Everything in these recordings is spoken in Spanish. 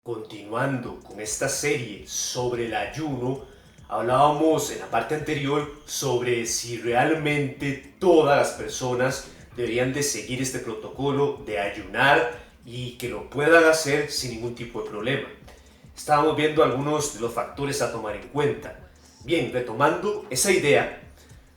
Continuando con esta serie sobre el ayuno, hablábamos en la parte anterior sobre si realmente todas las personas deberían de seguir este protocolo de ayunar y que lo puedan hacer sin ningún tipo de problema. Estábamos viendo algunos de los factores a tomar en cuenta. Bien, retomando esa idea,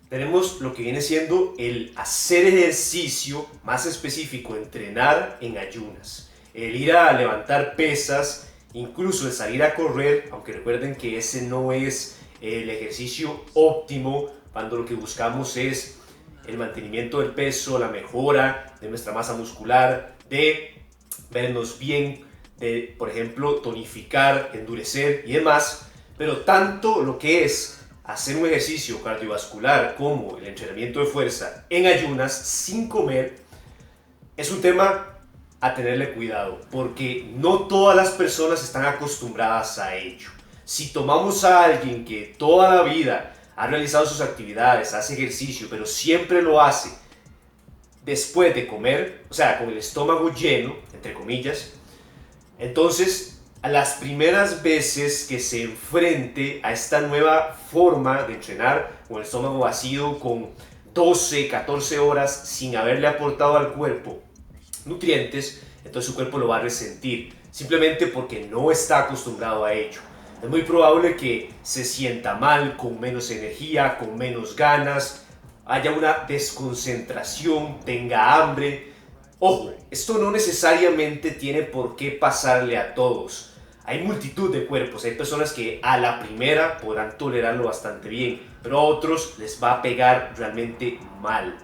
tenemos lo que viene siendo el hacer ejercicio, más específico, entrenar en ayunas. El ir a levantar pesas, incluso el salir a correr, aunque recuerden que ese no es el ejercicio óptimo cuando lo que buscamos es el mantenimiento del peso, la mejora de nuestra masa muscular, de vernos bien, de, por ejemplo, tonificar, endurecer y demás. Pero tanto lo que es hacer un ejercicio cardiovascular como el entrenamiento de fuerza en ayunas sin comer es un tema a tenerle cuidado, porque no todas las personas están acostumbradas a ello. Si tomamos a alguien que toda la vida ha realizado sus actividades, hace ejercicio, pero siempre lo hace después de comer, o sea, con el estómago lleno, entre comillas, entonces a las primeras veces que se enfrente a esta nueva forma de entrenar con el estómago vacío, con 12, 14 horas sin haberle aportado al cuerpo nutrientes, entonces su cuerpo lo va a resentir, simplemente porque no está acostumbrado a ello. Es muy probable que se sienta mal, con menos energía, con menos ganas, haya una desconcentración, tenga hambre. Ojo, esto no necesariamente tiene por qué pasarle a todos. Hay multitud de cuerpos, hay personas que a la primera podrán tolerarlo bastante bien, pero a otros les va a pegar realmente mal.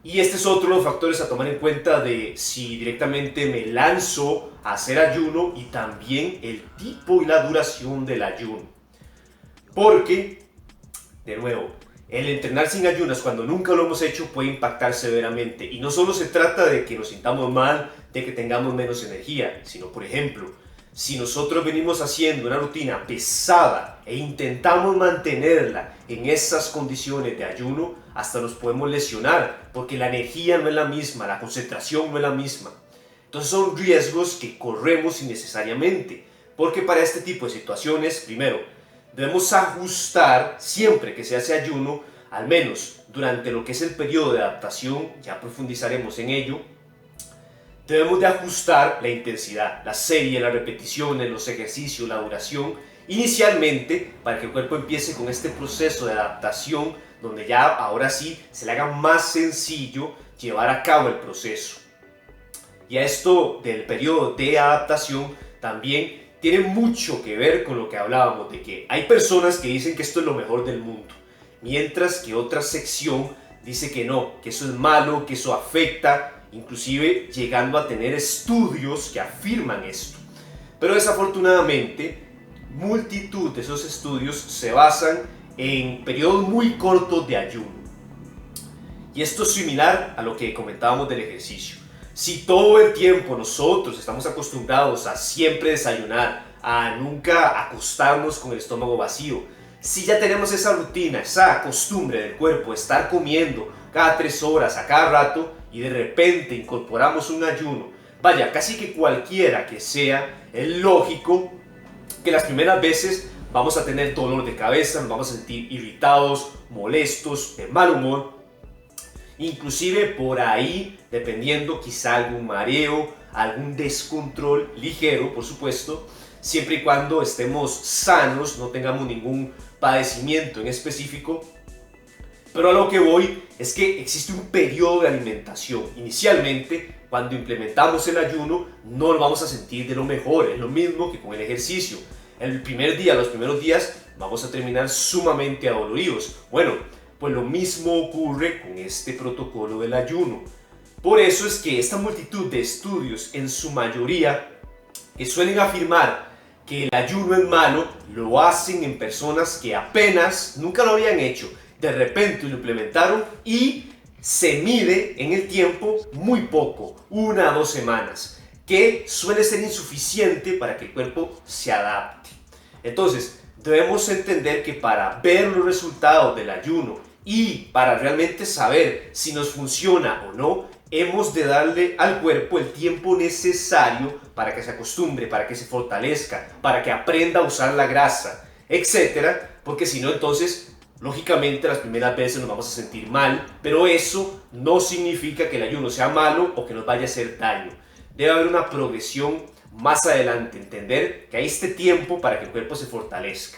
Y este es otro de los factores a tomar en cuenta de si directamente me lanzo a hacer ayuno y también el tipo y la duración del ayuno. Porque, de nuevo, el entrenar sin ayunas cuando nunca lo hemos hecho puede impactar severamente. Y no solo se trata de que nos sintamos mal, de que tengamos menos energía, sino, por ejemplo, si nosotros venimos haciendo una rutina pesada e intentamos mantenerla en esas condiciones de ayuno, hasta nos podemos lesionar, porque la energía no es la misma, la concentración no es la misma. Entonces son riesgos que corremos innecesariamente, porque para este tipo de situaciones, primero, debemos ajustar siempre que se hace ayuno, al menos durante lo que es el periodo de adaptación, ya profundizaremos en ello. Debemos de ajustar la intensidad, la serie, las repeticiones, los ejercicios, la duración, inicialmente para que el cuerpo empiece con este proceso de adaptación donde ya ahora sí se le haga más sencillo llevar a cabo el proceso. Y a esto del periodo de adaptación también tiene mucho que ver con lo que hablábamos, de que hay personas que dicen que esto es lo mejor del mundo, mientras que otra sección dice que no, que eso es malo, que eso afecta, inclusive llegando a tener estudios que afirman esto. Pero desafortunadamente, multitud de esos estudios se basan en periodos muy cortos de ayuno. Y esto es similar a lo que comentábamos del ejercicio. Si todo el tiempo nosotros estamos acostumbrados a siempre desayunar, a nunca acostarnos con el estómago vacío, si ya tenemos esa rutina, esa costumbre del cuerpo de estar comiendo cada 3 horas, a cada rato, y de repente incorporamos un ayuno, vaya, casi que cualquiera que sea, es lógico que las primeras veces vamos a tener dolor de cabeza, nos vamos a sentir irritados, molestos, de mal humor, inclusive por ahí, dependiendo, quizá algún mareo, algún descontrol ligero, por supuesto, siempre y cuando estemos sanos, no tengamos ningún padecimiento en específico. Pero a lo que voy es que existe un periodo de alimentación. Inicialmente, cuando implementamos el ayuno, no lo vamos a sentir de lo mejor. Es lo mismo que con el ejercicio. El primer día, los primeros días, vamos a terminar sumamente adoloridos. Bueno, pues lo mismo ocurre con este protocolo del ayuno. Por eso es que esta multitud de estudios, en su mayoría, que suelen afirmar que el ayuno es malo, lo hacen en personas que apenas, nunca lo habían hecho, de repente lo implementaron y se mide en el tiempo muy poco, 1 a 2 semanas, que suele ser insuficiente para que el cuerpo se adapte. Entonces, debemos entender que para ver los resultados del ayuno y para realmente saber si nos funciona o no, hemos de darle al cuerpo el tiempo necesario para que se acostumbre, para que se fortalezca, para que aprenda a usar la grasa, etcétera, porque si no, entonces, lógicamente, las primeras veces nos vamos a sentir mal, pero eso no significa que el ayuno sea malo o que nos vaya a hacer daño. Debe haber una progresión más adelante, entender que hay este tiempo para que el cuerpo se fortalezca.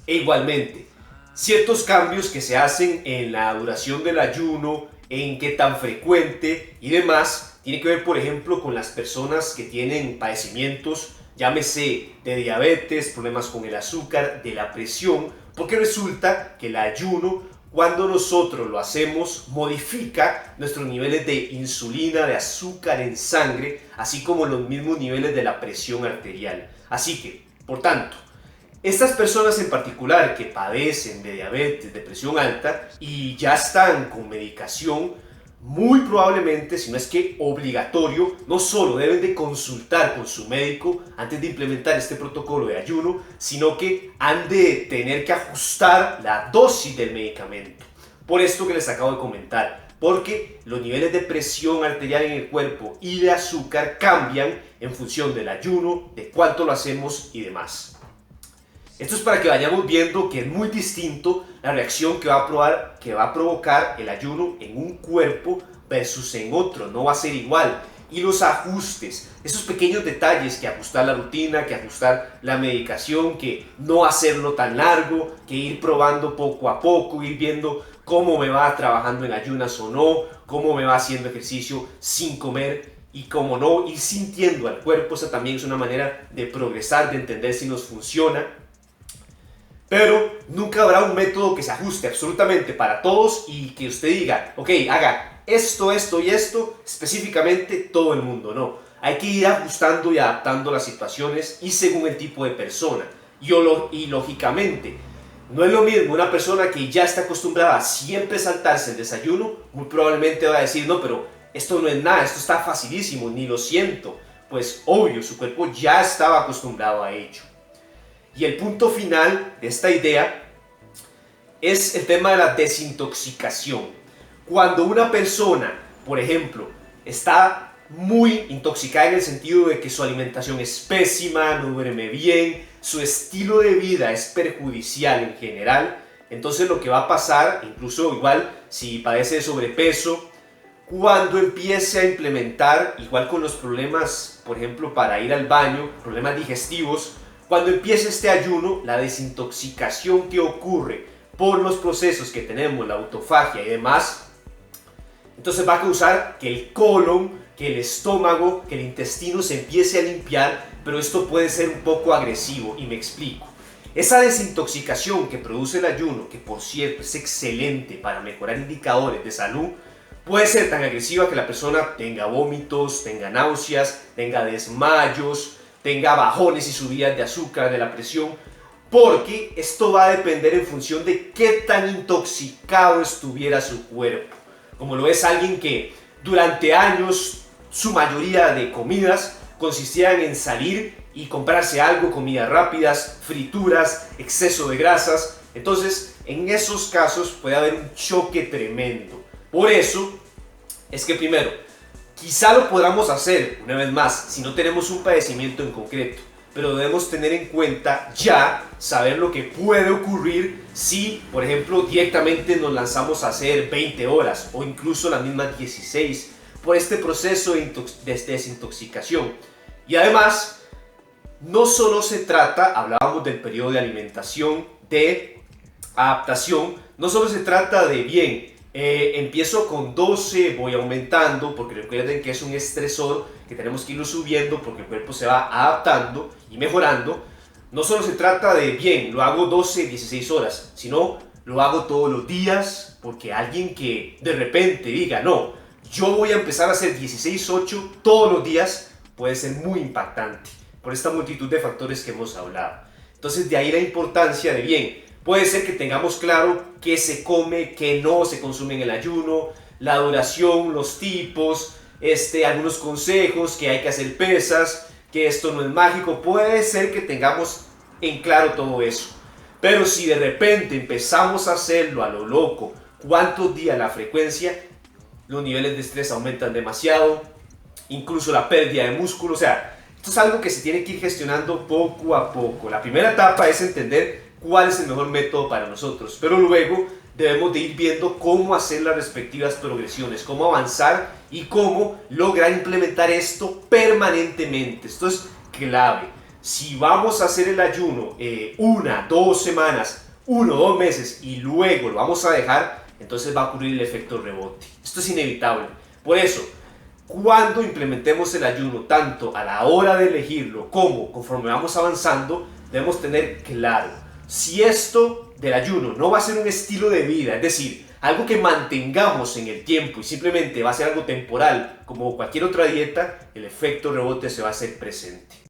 E igualmente, ciertos cambios que se hacen en la duración del ayuno, en qué tan frecuente y demás, tiene que ver, por ejemplo, con las personas que tienen padecimientos, llámese de diabetes, problemas con el azúcar, de la presión, porque resulta que el ayuno, cuando nosotros lo hacemos, modifica nuestros niveles de insulina, de azúcar en sangre, así como los mismos niveles de la presión arterial. Así que, por tanto, estas personas en particular que padecen de diabetes, de presión alta y ya están con medicación, muy probablemente, si no es que obligatorio, no solo deben de consultar con su médico antes de implementar este protocolo de ayuno, sino que han de tener que ajustar la dosis del medicamento. Por esto que les acabo de comentar, porque los niveles de presión arterial en el cuerpo y de azúcar cambian en función del ayuno, de cuánto lo hacemos y demás. Esto es para que vayamos viendo que es muy distinto la reacción que va a provocar el ayuno en un cuerpo versus en otro. No va a ser igual. Y los ajustes, esos pequeños detalles, que ajustar la rutina, que ajustar la medicación, que no hacerlo tan largo, que ir probando poco a poco, ir viendo cómo me va trabajando en ayunas o no, cómo me va haciendo ejercicio sin comer y cómo no, ir sintiendo al cuerpo. Esa también es una manera de progresar, de entender si nos funciona. Pero nunca habrá un método que se ajuste absolutamente para todos y que usted diga, ok, haga esto, esto y esto, específicamente todo el mundo. No, hay que ir ajustando y adaptando las situaciones y según el tipo de persona. Y lógicamente, no es lo mismo una persona que ya está acostumbrada a siempre saltarse el desayuno, muy probablemente va a decir, no, pero esto no es nada, esto está facilísimo, ni lo siento. Pues obvio, su cuerpo ya estaba acostumbrado a ello. Y el punto final de esta idea es el tema de la desintoxicación. Cuando una persona, por ejemplo, está muy intoxicada en el sentido de que su alimentación es pésima, no duerme bien, su estilo de vida es perjudicial en general, entonces lo que va a pasar, incluso igual si padece de sobrepeso, cuando empiece a implementar, igual con los problemas, por ejemplo, para ir al baño, problemas digestivos, cuando empiece este ayuno, la desintoxicación que ocurre por los procesos que tenemos, la autofagia y demás, entonces va a causar que el colon, que el estómago, que el intestino se empiece a limpiar, pero esto puede ser un poco agresivo y me explico. Esa desintoxicación que produce el ayuno, que por cierto es excelente para mejorar indicadores de salud, puede ser tan agresiva que la persona tenga vómitos, tenga náuseas, tenga desmayos, tenga bajones y subidas de azúcar, de la presión, porque esto va a depender en función de qué tan intoxicado estuviera su cuerpo. Como lo es alguien que durante años su mayoría de comidas consistían en salir y comprarse algo, comidas rápidas, frituras, exceso de grasas, entonces en esos casos puede haber un choque tremendo. Por eso es que primero, quizá lo podamos hacer, una vez más, si no tenemos un padecimiento en concreto, pero debemos tener en cuenta ya, saber lo que puede ocurrir si, por ejemplo, directamente nos lanzamos a hacer 20 horas o incluso las mismas 16 por este proceso de desintoxicación. Y además, no solo se trata, hablábamos del periodo de alimentación, de adaptación, no solo se trata de bien, empiezo con 12, voy aumentando, porque recuerden que es un estresor que tenemos que irlo subiendo porque el cuerpo se va adaptando y mejorando. No solo se trata de bien, lo hago 12, 16 horas, sino lo hago todos los días, porque alguien que de repente diga, no, yo voy a empezar a hacer 16, 8 todos los días, puede ser muy impactante por esta multitud de factores que hemos hablado. Entonces de ahí la importancia de bien. Puede ser que tengamos claro qué se come, qué no se consume en el ayuno, la duración, los tipos, algunos consejos, que hay que hacer pesas, que esto no es mágico. Puede ser que tengamos en claro todo eso. Pero si de repente empezamos a hacerlo a lo loco, cuántos días, la frecuencia, los niveles de estrés aumentan demasiado, incluso la pérdida de músculo. O sea, esto es algo que se tiene que ir gestionando poco a poco. La primera etapa es entender cuál es el mejor método para nosotros, pero luego debemos de ir viendo cómo hacer las respectivas progresiones, cómo avanzar y cómo lograr implementar esto permanentemente. Esto es clave. Si vamos a hacer el ayuno 1, 2 semanas, 1 o 2 meses y luego lo vamos a dejar, entonces va a ocurrir el efecto rebote. Esto es inevitable. Por eso, cuando implementemos el ayuno, tanto a la hora de elegirlo como conforme vamos avanzando, debemos tener claro si esto del ayuno no va a ser un estilo de vida, es decir, algo que mantengamos en el tiempo y simplemente va a ser algo temporal, como cualquier otra dieta, el efecto rebote se va a hacer presente.